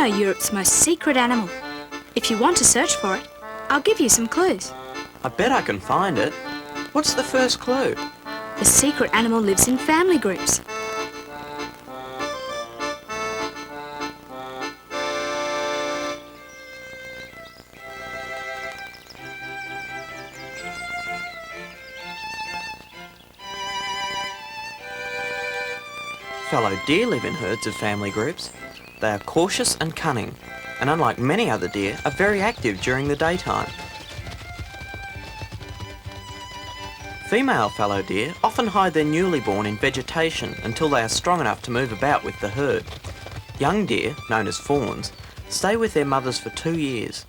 know Europe's most secret animal. If you want to search for it, I'll give you some clues. I bet I can find it. What's the first clue? The secret animal lives in family groups. Fallow deer live in herds of family groups. They are cautious and cunning, and unlike many other deer, are very active during the daytime. Female fallow deer often hide their newly born in vegetation until they are strong enough to move about with the herd. Young deer, known as fawns, stay with their mothers for 2 years.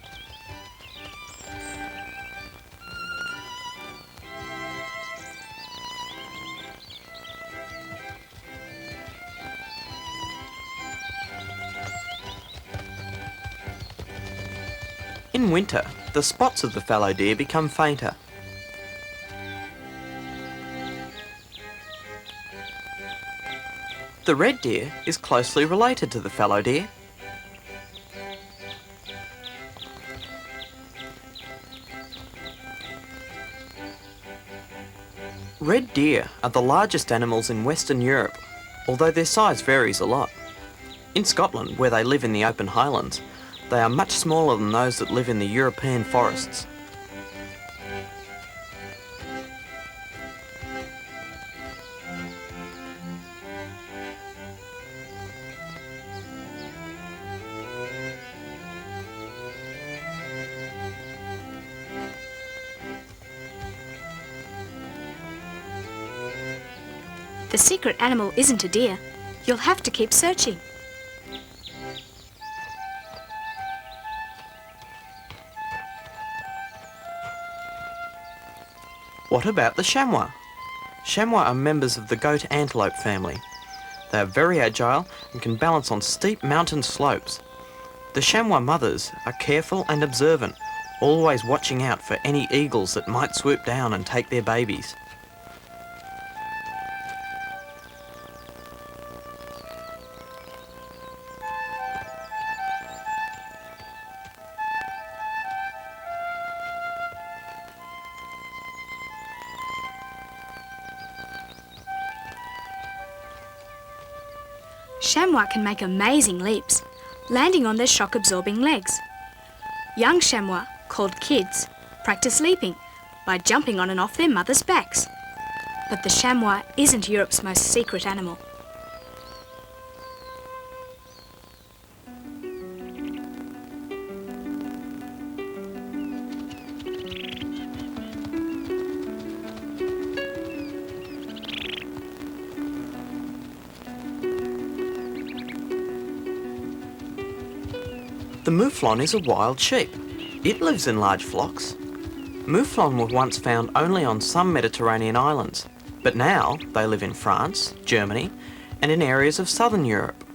In winter, the spots of the fallow deer become fainter. The red deer is closely related to the fallow deer. Red deer are the largest animals in Western Europe, although their size varies a lot. In Scotland, where they live in the open highlands, they are much smaller than those that live in the European forests. The secret animal isn't a deer. You'll have to keep searching. What about the chamois? Chamois are members of the goat antelope family. They are very agile and can balance on steep mountain slopes. The chamois mothers are careful and observant, always watching out for any eagles that might swoop down and take their babies. Chamois can make amazing leaps, landing on their shock-absorbing legs. Young chamois, called kids, practice leaping by jumping on and off their mothers' backs. But the chamois isn't Europe's most secret animal. The mouflon is a wild sheep. It lives in large flocks. Mouflon were once found only on some Mediterranean islands, but now they live in France, Germany, and in areas of southern Europe.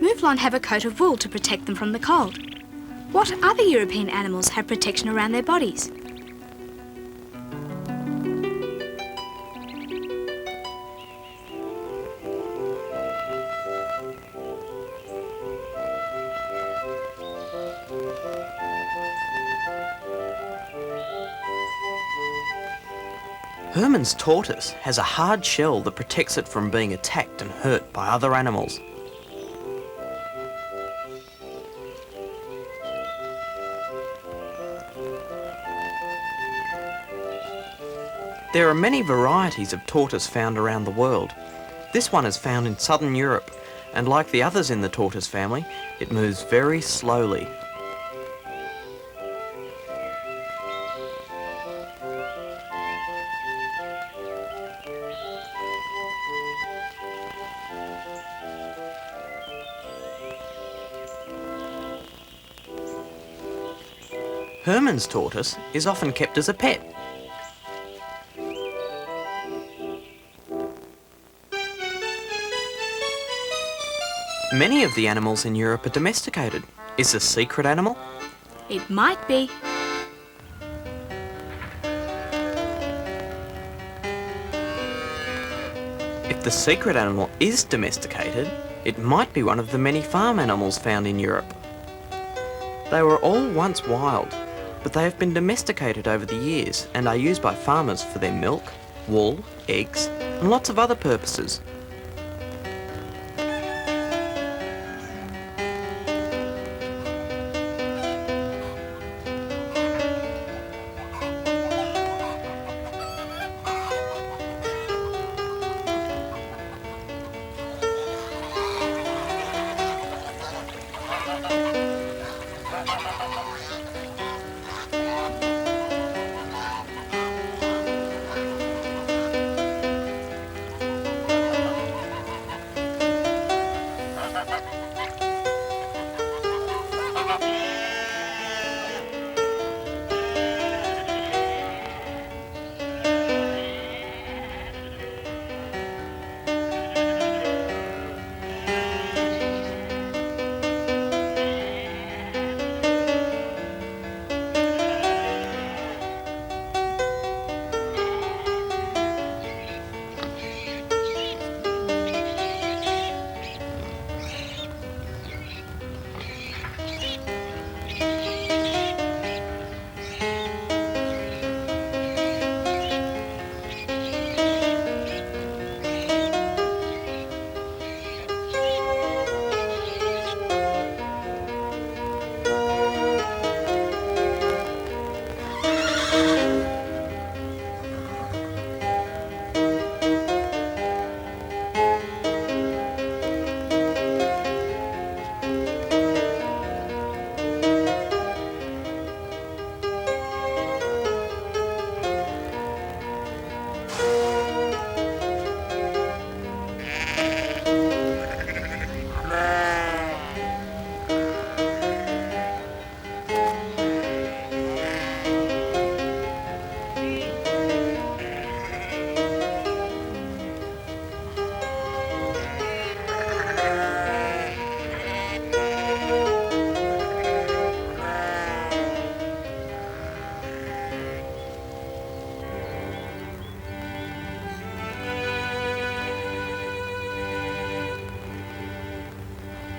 Mouflon have a coat of wool to protect them from the cold. What other European animals have protection around their bodies? Hermann's tortoise has a hard shell that protects it from being attacked and hurt by other animals. There are many varieties of tortoise found around the world. This one is found in southern Europe, and like the others in the tortoise family, it moves very slowly. Hermann's tortoise is often kept as a pet. Many of the animals in Europe are domesticated. Is the secret animal? It might be. If the secret animal is domesticated, it might be one of the many farm animals found in Europe. They were all once wild, but they have been domesticated over the years and are used by farmers for their milk, wool, eggs, and lots of other purposes.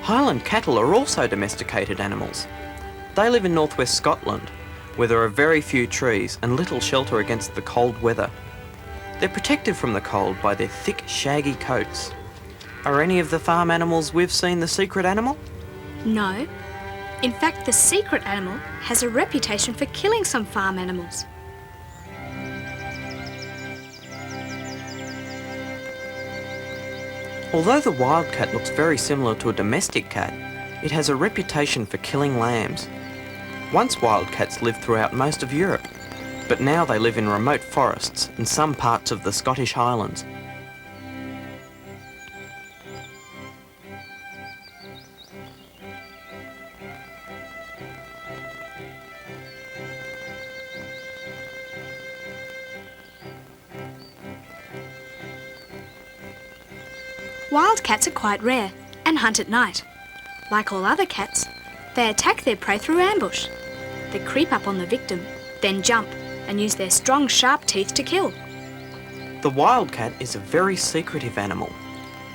Highland cattle are also domesticated animals. They live in northwest Scotland, where there are very few trees and little shelter against the cold weather. They're protected from the cold by their thick, shaggy coats. Are any of the farm animals we've seen the secret animal? No. In fact, the secret animal has a reputation for killing some farm animals. Although the wildcat looks very similar to a domestic cat, it has a reputation for killing lambs. Once wildcats lived throughout most of Europe, but now they live in remote forests in some parts of the Scottish Highlands. Wildcats are quite rare and hunt at night. Like all other cats, they attack their prey through ambush. They creep up on the victim, then jump and use their strong, sharp teeth to kill. The wildcat is a very secretive animal.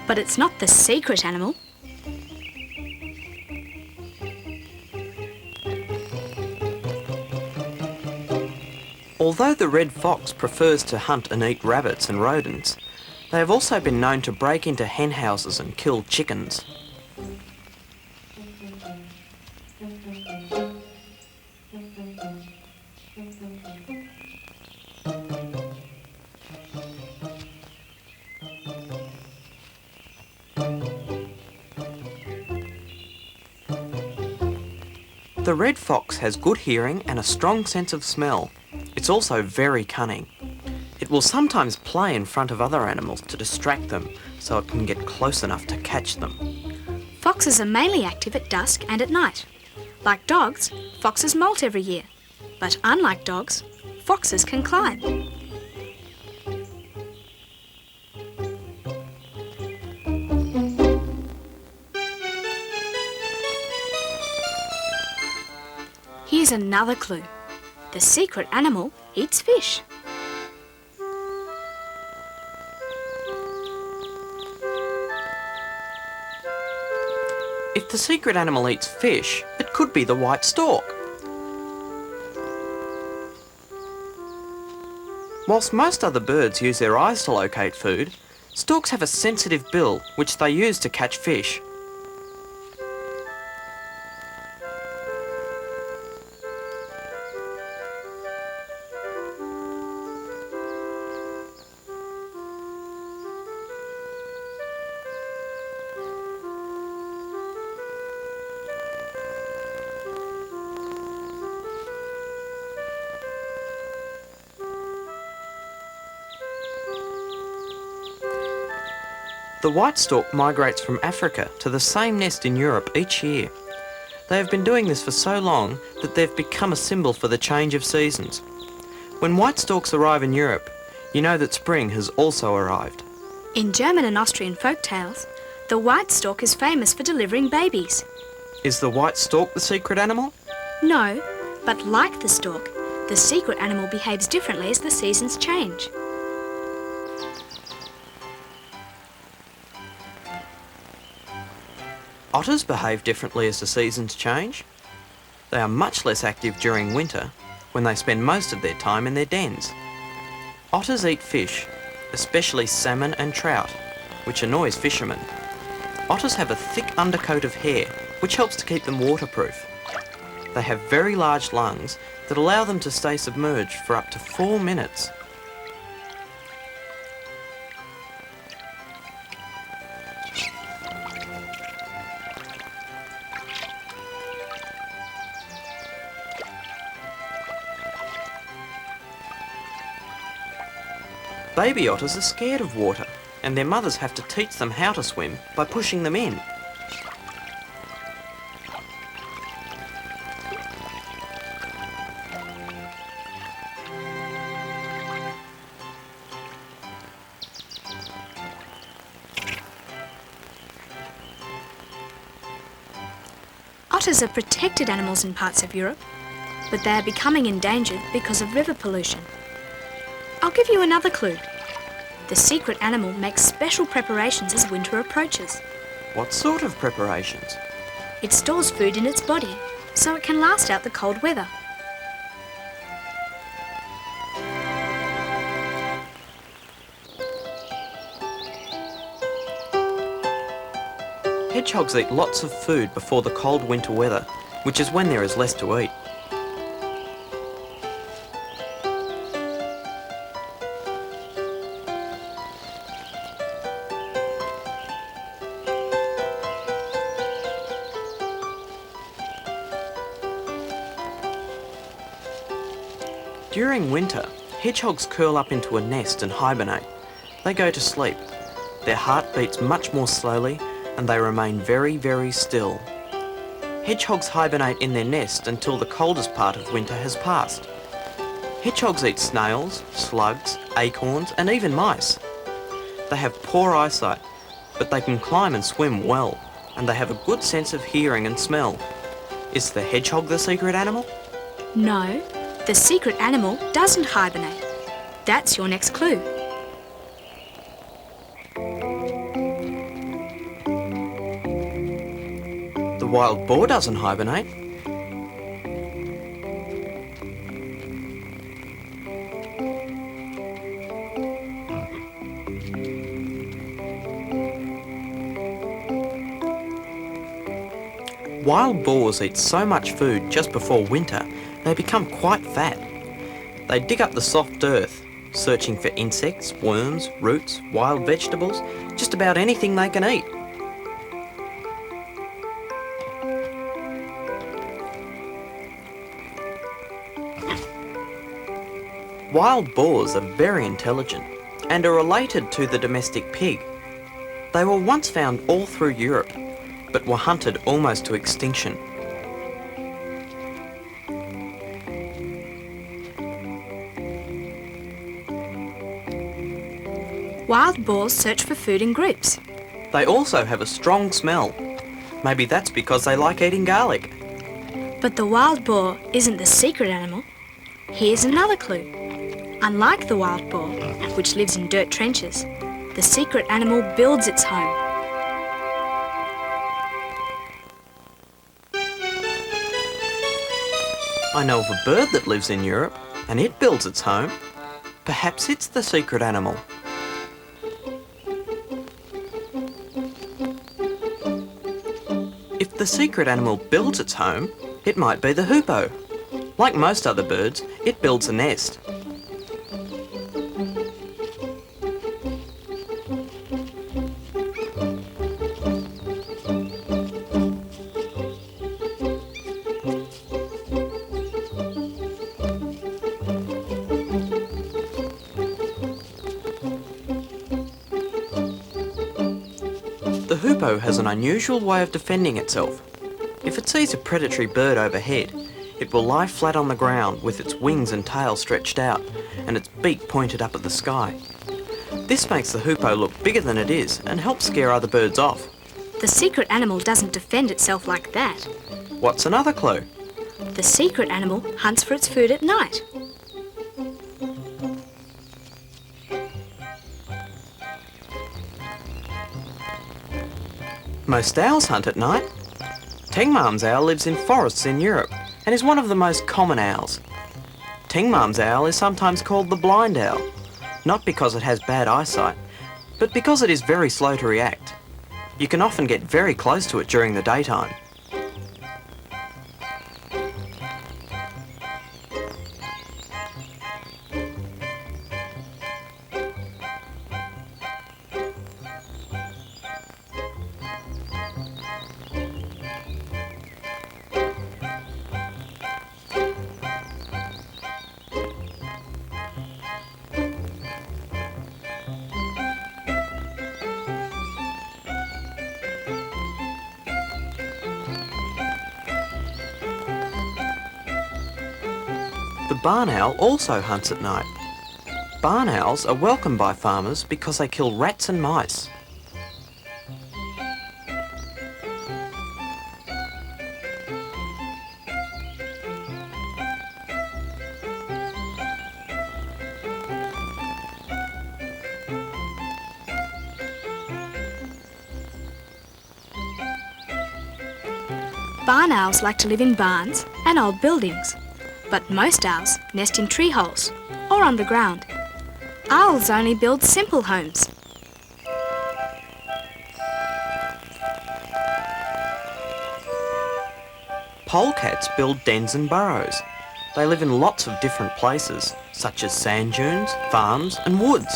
But it's not the secret animal. Although the red fox prefers to hunt and eat rabbits and rodents, they have also been known to break into hen houses and kill chickens. The red fox has good hearing and a strong sense of smell. It's also very cunning. It will sometimes play in front of other animals to distract them so it can get close enough to catch them. Foxes are mainly active at dusk and at night. Like dogs, foxes molt every year. But unlike dogs, foxes can climb. Here's another clue. The secret animal eats fish. If the secret animal eats fish, it could be the white stork. Whilst most other birds use their eyes to locate food, storks have a sensitive bill which they use to catch fish. The white stork migrates from Africa to the same nest in Europe each year. They have been doing this for so long that they've become a symbol for the change of seasons. When white storks arrive in Europe, you know that spring has also arrived. In German and Austrian folk tales, the white stork is famous for delivering babies. Is the white stork the secret animal? No, but like the stork, the secret animal behaves differently as the seasons change. Otters behave differently as the seasons change. They are much less active during winter, when they spend most of their time in their dens. Otters eat fish, especially salmon and trout, which annoys fishermen. Otters have a thick undercoat of hair, which helps to keep them waterproof. They have very large lungs that allow them to stay submerged for up to 4 minutes. Baby otters are scared of water, and their mothers have to teach them how to swim by pushing them in. Otters are protected animals in parts of Europe, but they are becoming endangered because of river pollution. I'll give you another clue. The secret animal makes special preparations as winter approaches. What sort of preparations? It stores food in its body, so it can last out the cold weather. Hedgehogs eat lots of food before the cold winter weather, which is when there is less to eat. During winter, hedgehogs curl up into a nest and hibernate. They go to sleep. Their heart beats much more slowly and they remain very, very still. Hedgehogs hibernate in their nest until the coldest part of winter has passed. Hedgehogs eat snails, slugs, acorns and even mice. They have poor eyesight, but they can climb and swim well, and they have a good sense of hearing and smell. Is the hedgehog the secret animal? No, the secret animal doesn't hibernate. That's your next clue. The wild boar doesn't hibernate. Wild boars eat so much food just before winter, they become quite fat. They dig up the soft earth, searching for insects, worms, roots, wild vegetables, just about anything they can eat. Wild boars are very intelligent and are related to the domestic pig. They were once found all through Europe, but were hunted almost to extinction. Wild boars search for food in groups. They also have a strong smell. Maybe that's because they like eating garlic. But the wild boar isn't the secret animal. Here's another clue. Unlike the wild boar, which lives in dirt trenches, the secret animal builds its home. I know of a bird that lives in Europe, and it builds its home. Perhaps it's the secret animal. If the secret animal builds its home, it might be the hoopoe. Like most other birds, it builds a nest. The hoopoe has an unusual way of defending itself. If it sees a predatory bird overhead, it will lie flat on the ground with its wings and tail stretched out and its beak pointed up at the sky. This makes the hoopoe look bigger than it is and helps scare other birds off. The secret animal doesn't defend itself like that. What's another clue? The secret animal hunts for its food at night. Most owls hunt at night. Tengmalm's owl lives in forests in Europe and is one of the most common owls. Tengmalm's owl is sometimes called the blind owl, not because it has bad eyesight, but because it is very slow to react. You can often get very close to it during the daytime. The barn owl also hunts at night. Barn owls are welcomed by farmers because they kill rats and mice. Barn owls like to live in barns and old buildings, but most owls nest in tree holes or on the ground. Owls only build simple homes. Polecats build dens and burrows. They live in lots of different places, such as sand dunes, farms and woods.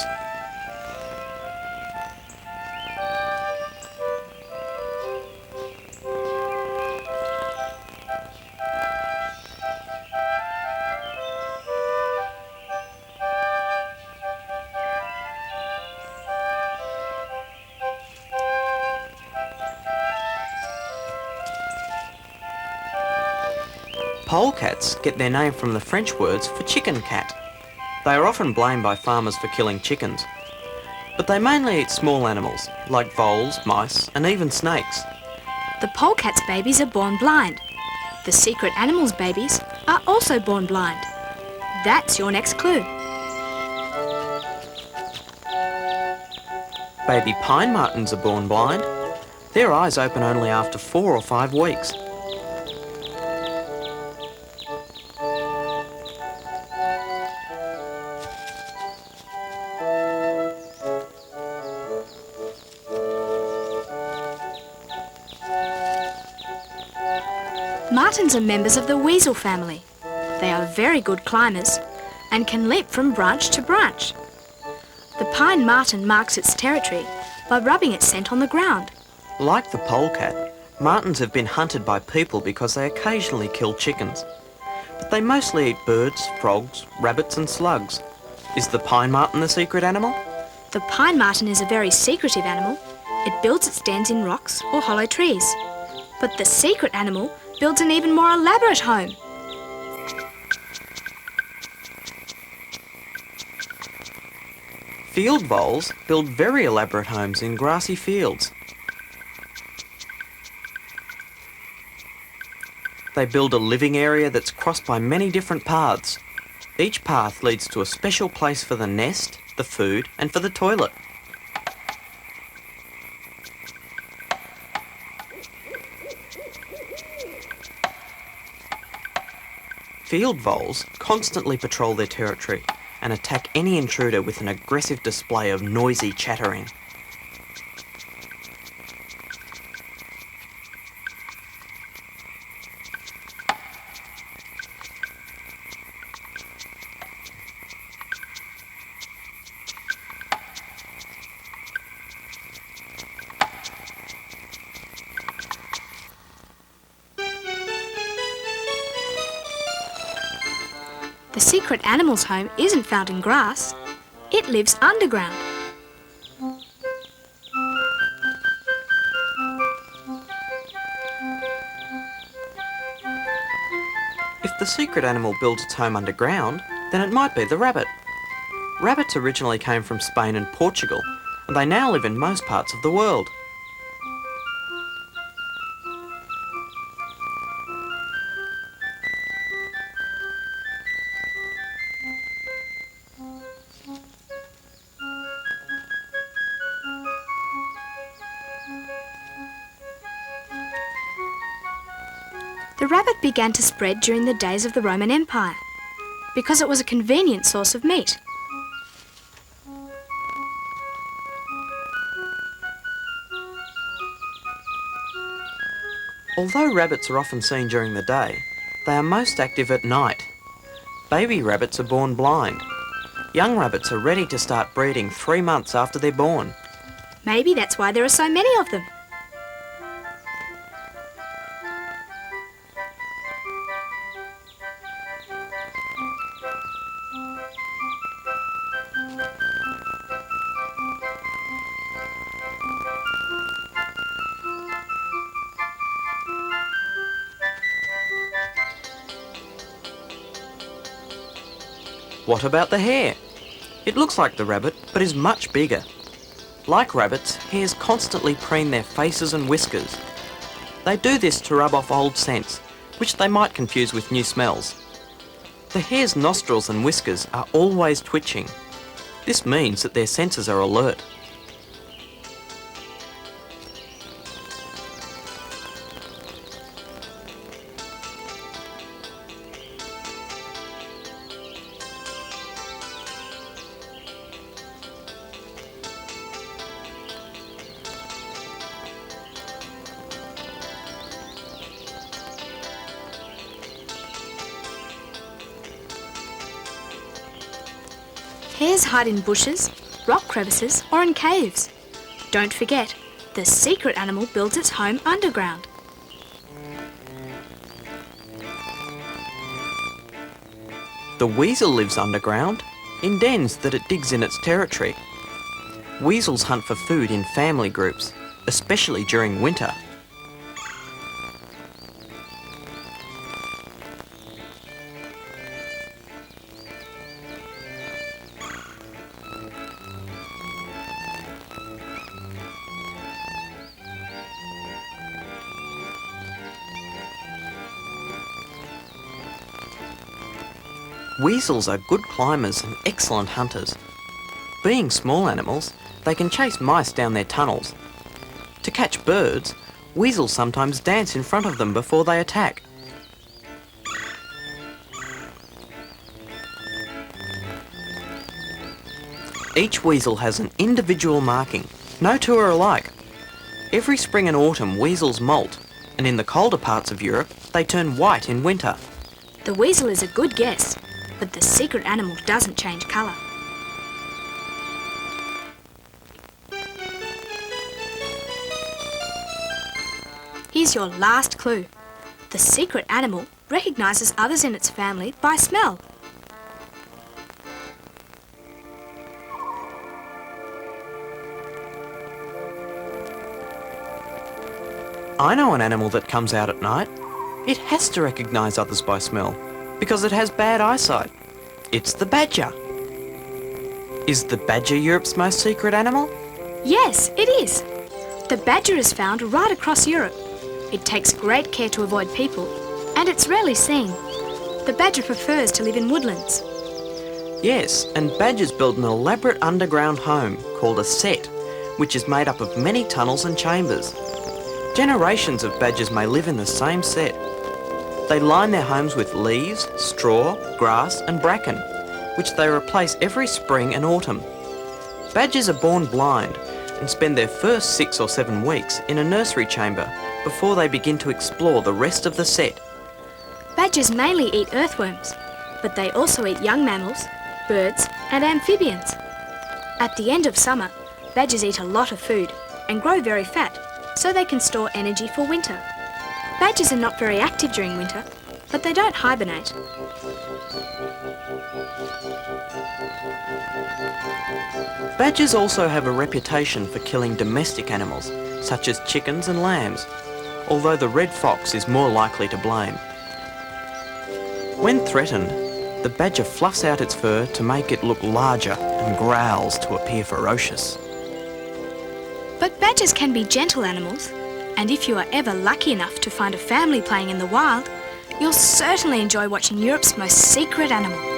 Polecats get their name from the French words for chicken cat. They are often blamed by farmers for killing chickens, but they mainly eat small animals like voles, mice and even snakes. The polecat's babies are born blind. The secret animal's babies are also born blind. That's your next clue. Baby pine martens are born blind. Their eyes open only after 4 or 5 weeks. Martens are members of the weasel family. They are very good climbers and can leap from branch to branch. The pine marten marks its territory by rubbing its scent on the ground. Like the polecat, martens have been hunted by people because they occasionally kill chickens. But they mostly eat birds, frogs, rabbits and slugs. Is the pine marten the secret animal? The pine marten is a very secretive animal. It builds its dens in rocks or hollow trees. But the secret animal builds an even more elaborate home. Field voles build very elaborate homes in grassy fields. They build a living area that's crossed by many different paths. Each path leads to a special place for the nest, the food, and for the toilet. Field voles constantly patrol their territory and attack any intruder with an aggressive display of noisy chattering. The secret animal's home isn't found in grass. It lives underground. If the secret animal builds its home underground, then it might be the rabbit. Rabbits originally came from Spain and Portugal, and they now live in most parts of the world. The rabbit began to spread during the days of the Roman Empire because it was a convenient source of meat. Although rabbits are often seen during the day, they are most active at night. Baby rabbits are born blind. Young rabbits are ready to start breeding 3 months after they're born. Maybe that's why there are so many of them. What about the hare? It looks like the rabbit, but is much bigger. Like rabbits, hares constantly preen their faces and whiskers. They do this to rub off old scents, which they might confuse with new smells. The hare's nostrils and whiskers are always twitching. This means that their senses are alert. Hares hide in bushes, rock crevices, or in caves. Don't forget, the secret animal builds its home underground. The weasel lives underground, in dens that it digs in its territory. Weasels hunt for food in family groups, especially during winter. Weasels are good climbers and excellent hunters. Being small animals, they can chase mice down their tunnels. To catch birds, weasels sometimes dance in front of them before they attack. Each weasel has an individual marking. No two are alike. Every spring and autumn, weasels molt, and in the colder parts of Europe, they turn white in winter. The weasel is a good guess, but the secret animal doesn't change colour. Here's your last clue. The secret animal recognises others in its family by smell. I know an animal that comes out at night. It has to recognise others by smell, because it has bad eyesight. It's the badger. Is the badger Europe's most secret animal? Yes, it is. The badger is found right across Europe. It takes great care to avoid people, and it's rarely seen. The badger prefers to live in woodlands. Yes, and badgers build an elaborate underground home called a set, which is made up of many tunnels and chambers. Generations of badgers may live in the same set. They line their homes with leaves, straw, grass and bracken, which they replace every spring and autumn. Badgers are born blind and spend their first 6 or 7 weeks in a nursery chamber before they begin to explore the rest of the set. Badgers mainly eat earthworms, but they also eat young mammals, birds and amphibians. At the end of summer, badgers eat a lot of food and grow very fat, so they can store energy for winter. Badgers are not very active during winter, but they don't hibernate. Badgers also have a reputation for killing domestic animals, such as chickens and lambs, although the red fox is more likely to blame. When threatened, the badger fluffs out its fur to make it look larger and growls to appear ferocious. But badgers can be gentle animals, and if you are ever lucky enough to find a family playing in the wild, you'll certainly enjoy watching Europe's most secret animal.